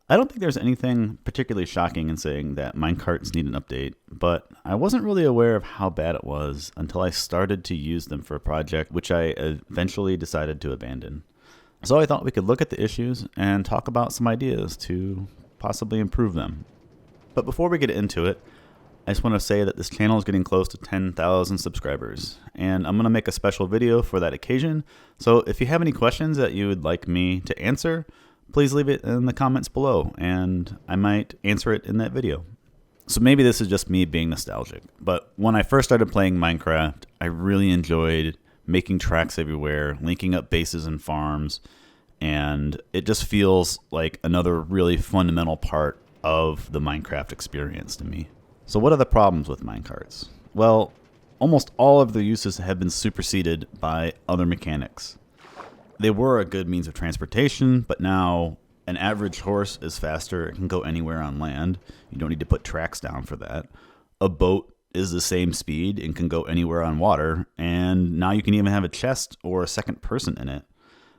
I don't think there's anything particularly shocking in saying that minecarts need an update, but I wasn't really aware of how bad it was until I started to use them for a project which I eventually decided to abandon. So I thought we could look at the issues and talk about some ideas to possibly improve them. But before we get into it, I just want to say that this channel is getting close to 10,000 subscribers, and I'm going to make a special video for that occasion. So if you have any questions that you would like me to answer, please leave it in the comments below, and I might answer it in that video. So maybe this is just me being nostalgic, but when I first started playing Minecraft, I really enjoyed making tracks everywhere, linking up bases and farms, and it just feels like another really fundamental part of the Minecraft experience to me. So what are the problems with minecarts? Well, almost all of their uses have been superseded by other mechanics. They were a good means of transportation, but now an average horse is faster. It can go anywhere on land. You don't need to put tracks down for that. A boat is the same speed and can go anywhere on water. And now you can even have a chest or a second person in it.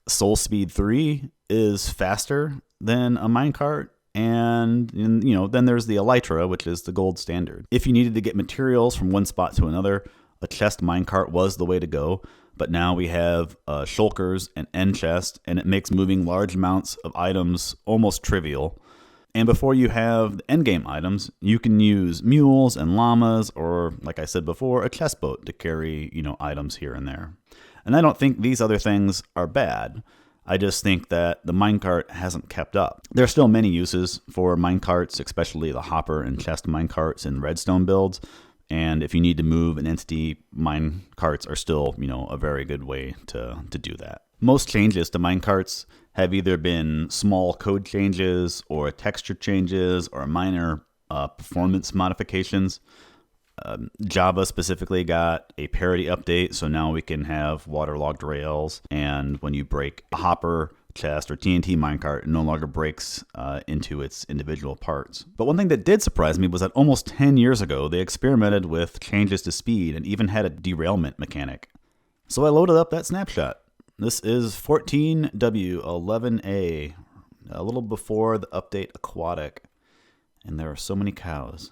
Soul Speed 3 is faster than a minecart. And, then there's the Elytra, which is the gold standard. If you needed to get materials from one spot to another, a chest minecart was the way to go. But now we have shulkers and end chest, and it makes moving large amounts of items almost trivial. And before you have the endgame items, you can use mules and llamas, or like I said before, a chest boat to carry, items here and there. And I don't think these other things are bad. I just think that the minecart hasn't kept up. There are still many uses for minecarts, especially the hopper and chest minecarts in redstone builds. And if you need to move an entity, minecarts are still, a very good way to do that. Most changes to minecarts have either been small code changes or texture changes or minor performance modifications. Java specifically got a parity update, so now we can have waterlogged rails, and when you break a hopper, chest, or TNT minecart, it no longer breaks into its individual parts. But one thing that did surprise me was that almost 10 years ago, they experimented with changes to speed and even had a derailment mechanic. So I loaded up that snapshot. This is 14W11A, a little before the update Aquatic, and there are so many cows.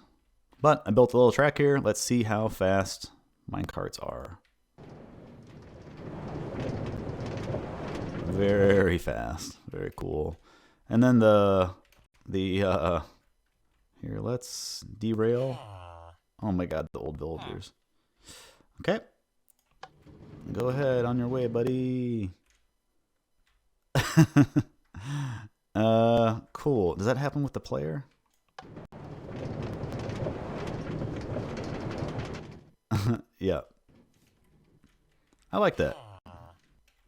But I built a little track here. Let's see how fast minecarts are. Very fast. Very cool. And then here, let's derail. Oh my god, the old villagers. Okay. Go ahead, on your way, buddy. Cool. Does that happen with the player? Yeah. I like that.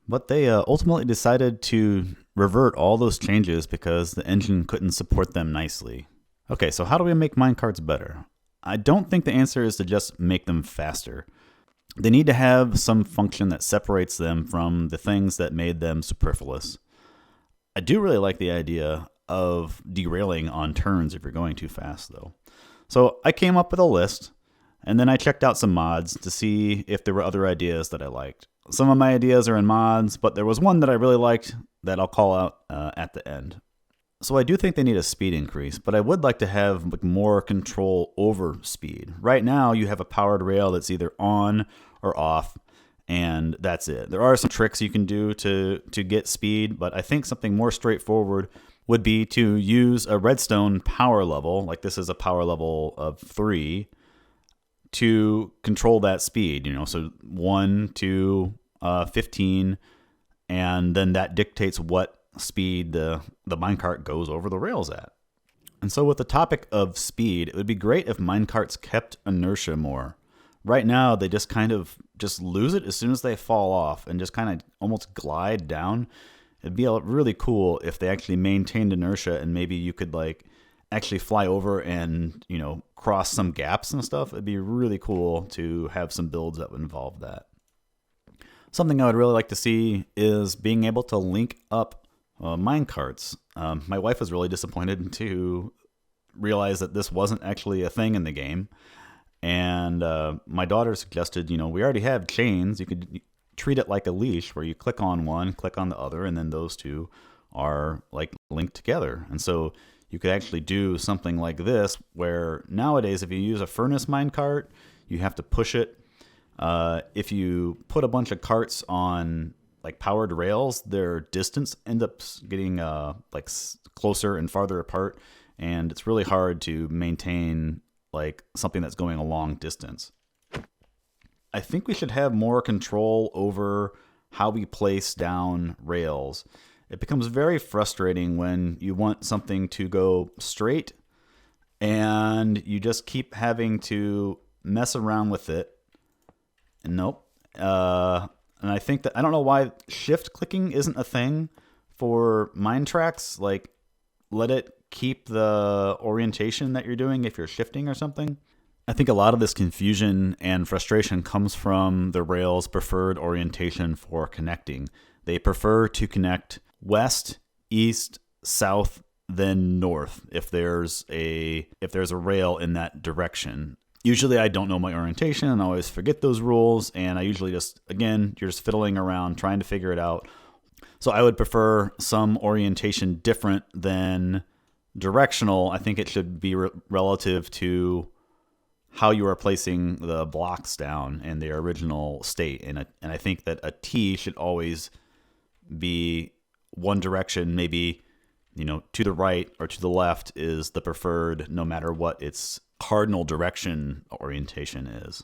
But they ultimately decided to revert all those changes because the engine couldn't support them nicely. Okay, so how do we make minecarts better? I don't think the answer is to just make them faster. They need to have some function that separates them from the things that made them superfluous. I do really like the idea of derailing on turns if you're going too fast, though. So I came up with a list, and then I checked out some mods to see if there were other ideas that I liked. Some of my ideas are in mods, but there was one that I really liked that I'll call out at the end. So I do think they need a speed increase, but I would like to have more control over speed. Right now, you have a powered rail that's either on or off, and that's it. There are some tricks you can do to get speed, but I think something more straightforward would be to use a redstone power level, like this is a power level of 3, to control that speed, so 1 to 15, and then that dictates what speed the minecart goes over the rails at. And so with the topic of speed, it would be great if minecarts kept inertia more. Right now, they just kind of just lose it as soon as they fall off and just kind of almost glide down. It'd be really cool if they actually maintained inertia and maybe you could actually fly over and, cross some gaps and stuff. It'd be really cool to have some builds that would involve that. Something I would really like to see is being able to link up minecarts. My wife was really disappointed to realize that this wasn't actually a thing in the game. And my daughter suggested, we already have chains. You could treat it like a leash where you click on one, click on the other, and then those two are linked together. And so you could actually do something like this, where nowadays if you use a furnace minecart, you have to push it. If you put a bunch of carts on like powered rails, their distance ends up getting closer and farther apart, and it's really hard to maintain like something that's going a long distance. I think we should have more control over how we place down rails. It becomes very frustrating when you want something to go straight and you just keep having to mess around with it. And nope. And I think that I don't know why shift clicking isn't a thing for mine tracks. Like, let it keep the orientation that you're doing if you're shifting or something. I think a lot of this confusion and frustration comes from the rail's preferred orientation for connecting. They prefer to connect west, east, south, then north if there's a rail in that direction. Usually I don't know my orientation and I always forget those rules, and I usually you're just fiddling around trying to figure it out. So I would prefer some orientation different than directional. I think it should be relative to how you are placing the blocks down in their original state. And I think that a T should always be one direction, maybe, to the right or to the left is the preferred, no matter what its cardinal direction orientation is.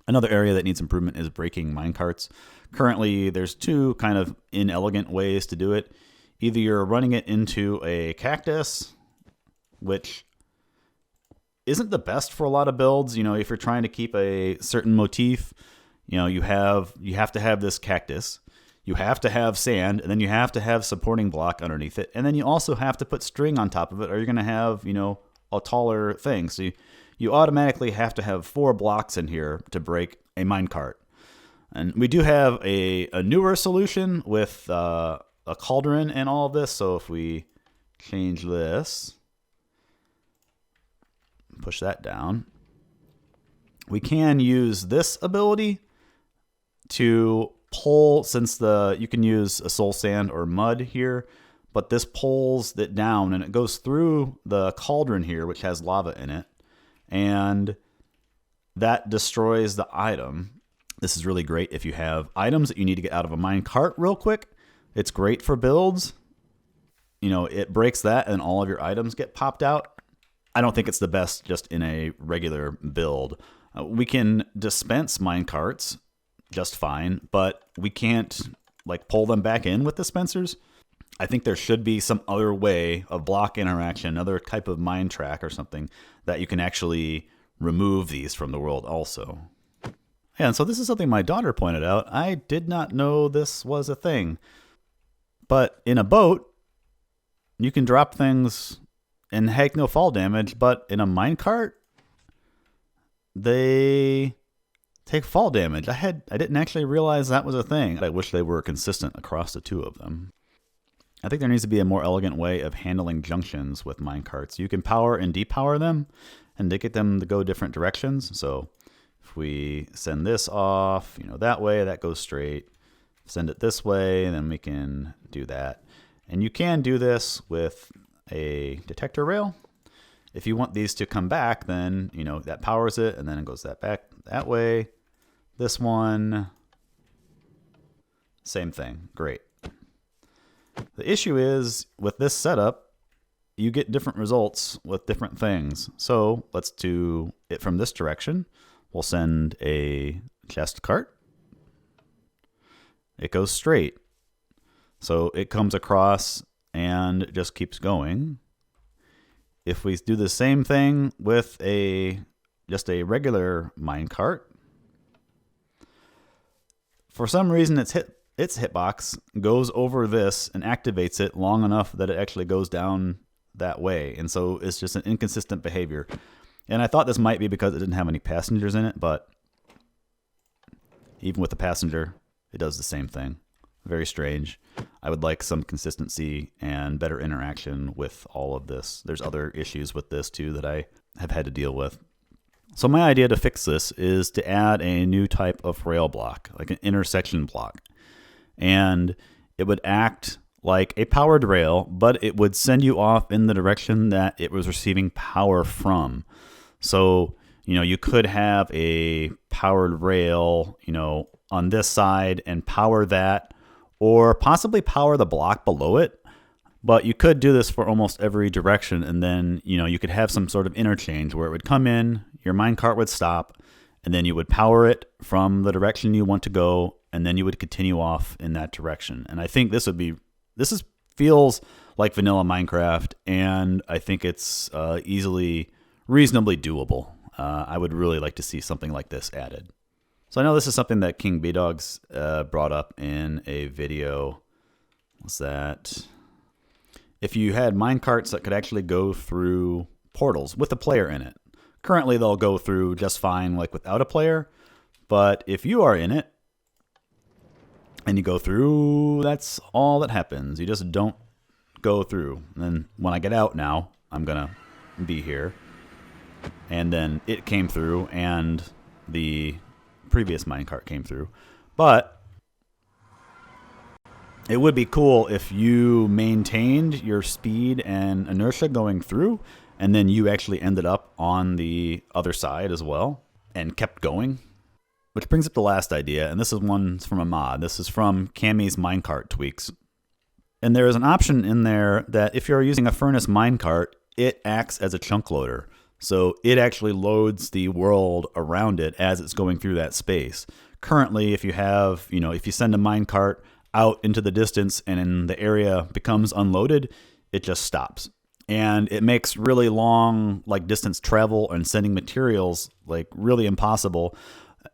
Another area that needs improvement is breaking minecarts. Currently, there's two kind of inelegant ways to do it. Either you're running it into a cactus, which isn't the best for a lot of builds. If you're trying to keep a certain motif, you have to have this cactus, you have to have sand, and then you have to have supporting block underneath it, and then you also have to put string on top of it, or you're going to have a taller thing. So you automatically have to have 4 blocks in here to break a minecart. And we do have a newer solution with a cauldron and all of this. So if we change this, push that down, we can use this ability to pull, since you can use a soul sand or mud here, but this pulls it down and it goes through the cauldron here, which has lava in it, and that destroys the item. This is really great if you have items that you need to get out of a mine cart real quick. It's great for builds. It breaks that and all of your items get popped out. I don't think it's the best just in a regular build. We can dispense mine carts just fine, but we can't pull them back in with dispensers. I think there should be some other way of block interaction, another type of mine track or something that you can actually remove these from the world also. Yeah, and so this is something my daughter pointed out. I did not know this was a thing. But in a boat, you can drop things and heck no fall damage, but in a minecart, they take fall damage. I didn't actually realize that was a thing. I wish they were consistent across the two of them. I think there needs to be a more elegant way of handling junctions with minecarts. You can power and depower them and to get them to go different directions. So if we send this off, that way, that goes straight. Send it this way, and then we can do that. And you can do this with a detector rail. If you want these to come back, then, that powers it, and then it goes back that way. This one, same thing. Great. The issue is, with this setup, you get different results with different things. So let's do it from this direction. We'll send a chest cart. It goes straight. So it comes across and it just keeps going. If we do the same thing with just a regular minecart, for some reason its hitbox goes over this and activates it long enough that it actually goes down that way. And so it's just an inconsistent behavior. And I thought this might be because it didn't have any passengers in it, but even with the passenger, it does the same thing. Very strange. I would like some consistency and better interaction with all of this. There's other issues with this too that I have had to deal with. So my idea to fix this is to add a new type of rail block, like an intersection block. And it would act like a powered rail, but it would send you off in the direction that it was receiving power from. So, you could have a powered rail, on this side and power that, or possibly power the block below it. But you could do this for almost every direction, and then, you could have some sort of interchange where it would come in, your minecart would stop, and then you would power it from the direction you want to go, and then you would continue off in that direction. And I think feels like vanilla Minecraft, and I think it's reasonably doable. I would really like to see something like this added. So I know this is something that King B-Dogs brought up in a video. Was that if you had minecarts that could actually go through portals with a player in it. Currently, they'll go through just fine, like without a player. But if you are in it and you go through, that's all that happens. You just don't go through. And then when I get out now, I'm going to be here. And then it came through and the previous minecart came through. But it would be cool if you maintained your speed and inertia going through, and then you actually ended up on the other side as well and kept going. Which brings up the last idea, and this is one from a mod. This is from Cammy's Minecart Tweaks. And there is an option in there that if you're using a furnace minecart, it acts as a chunk loader. So it actually loads the world around it as it's going through that space. Currently, if you have, if you send a minecart out into the distance and the area becomes unloaded, it just stops. And it makes really long, distance travel and sending materials, really impossible.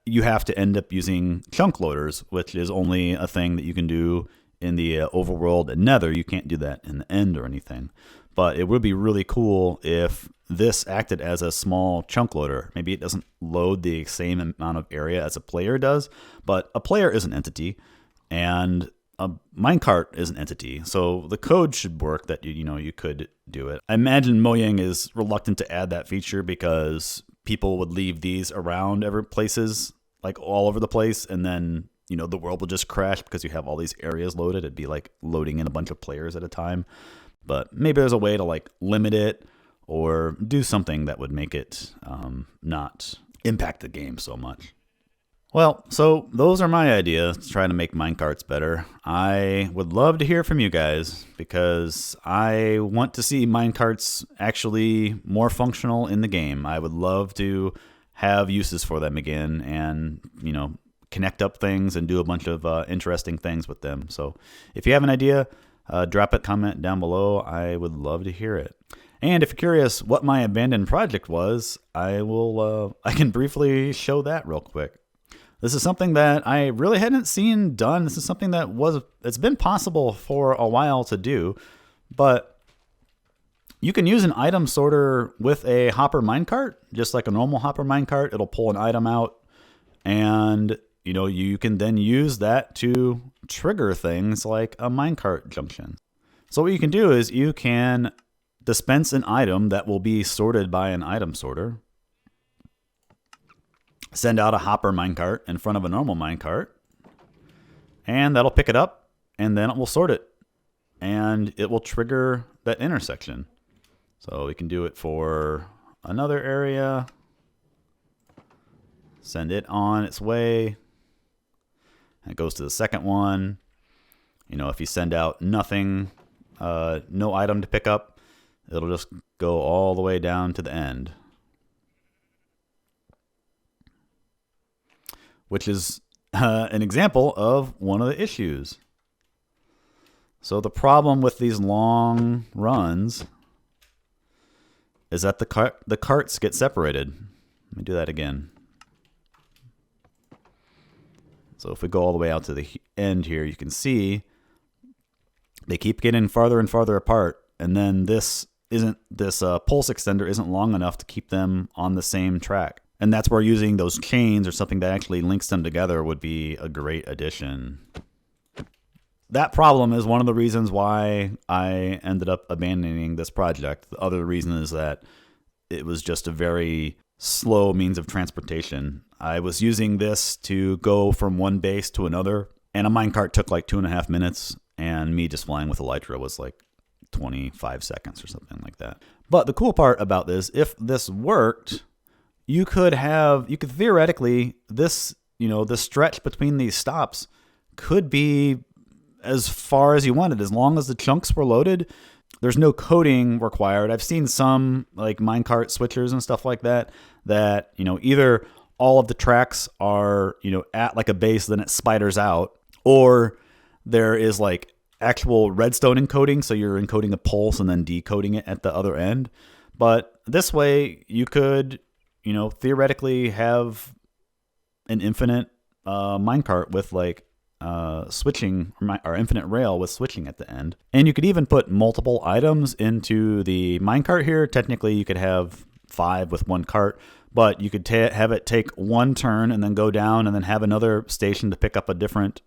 You have to end up using chunk loaders, which is only a thing that you can do in the overworld and Nether. You can't do that in the end or anything. But it would be really cool if this acted as a small chunk loader. Maybe it doesn't load the same amount of area as a player does, but a player is an entity, and a minecart is an entity. So the code should work that you could do it. I imagine Mojang is reluctant to add that feature because people would leave these around every places, all over the place, and then the world will just crash because you have all these areas loaded. It'd be like loading in a bunch of players at a time. But maybe there's a way to limit it or do something that would make it not impact the game so much. Well, so those are my ideas to try to make minecarts better. I would love to hear from you guys because I want to see minecarts actually more functional in the game. I would love to have uses for them again and, connect up things and do a bunch of interesting things with them. So if you have an idea, drop a comment down below. I would love to hear it. And if you're curious what my abandoned project was, I can briefly show that real quick. This is something that I really hadn't seen done. This is something it's been possible for a while to do, but you can use an item sorter with a hopper minecart, just like a normal hopper minecart. It'll pull an item out, and you can then use that to trigger things like a minecart junction. So what you can do is you can dispense an item that will be sorted by an item sorter, send out a hopper minecart in front of a normal minecart, and that'll pick it up, and then it will sort it, and it will trigger that intersection. So we can do it for another area, send it on its way, and it goes to the second one. If you send out nothing, no item to pick up, it'll just go all the way down to the end. Which is an example of one of the issues. So the problem with these long runs is that the carts get separated. Let me do that again. So if we go all the way out to the end here, you can see they keep getting farther and farther apart, and then this pulse extender isn't long enough to keep them on the same track. And that's where using those chains or something that actually links them together would be a great addition. That problem is one of the reasons why I ended up abandoning this project. The other reason is that it was just a very slow means of transportation. I was using this to go from one base to another, and a minecart took 2.5 minutes. and me just flying with Elytra was like 25 seconds or something like that. But the cool part about this, if this worked, you could theoretically, this, the stretch between these stops could be as far as you wanted, as long as the chunks were loaded. There's no coding required. I've seen some like minecart switchers and stuff like that, either all of the tracks are, at like a base, then it spiders out, or there is like actual redstone encoding. So you're encoding a pulse and then decoding it at the other end. But this way you could, theoretically have an infinite minecart with like switching, or infinite rail with switching at the end. And you could even put multiple items into the minecart here. Technically you could have 5 with one cart, but you could have it take one turn and then go down and then have another station to pick up a different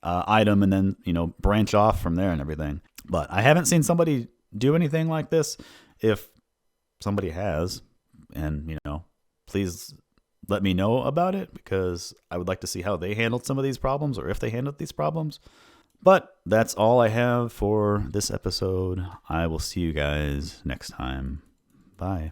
item and then, branch off from there and everything. But I haven't seen somebody do anything like this. If somebody has, and, please let me know about it, because I would like to see how they handled some of these problems, or if they handled these problems. But that's all I have for this episode. I will see you guys next time. Bye.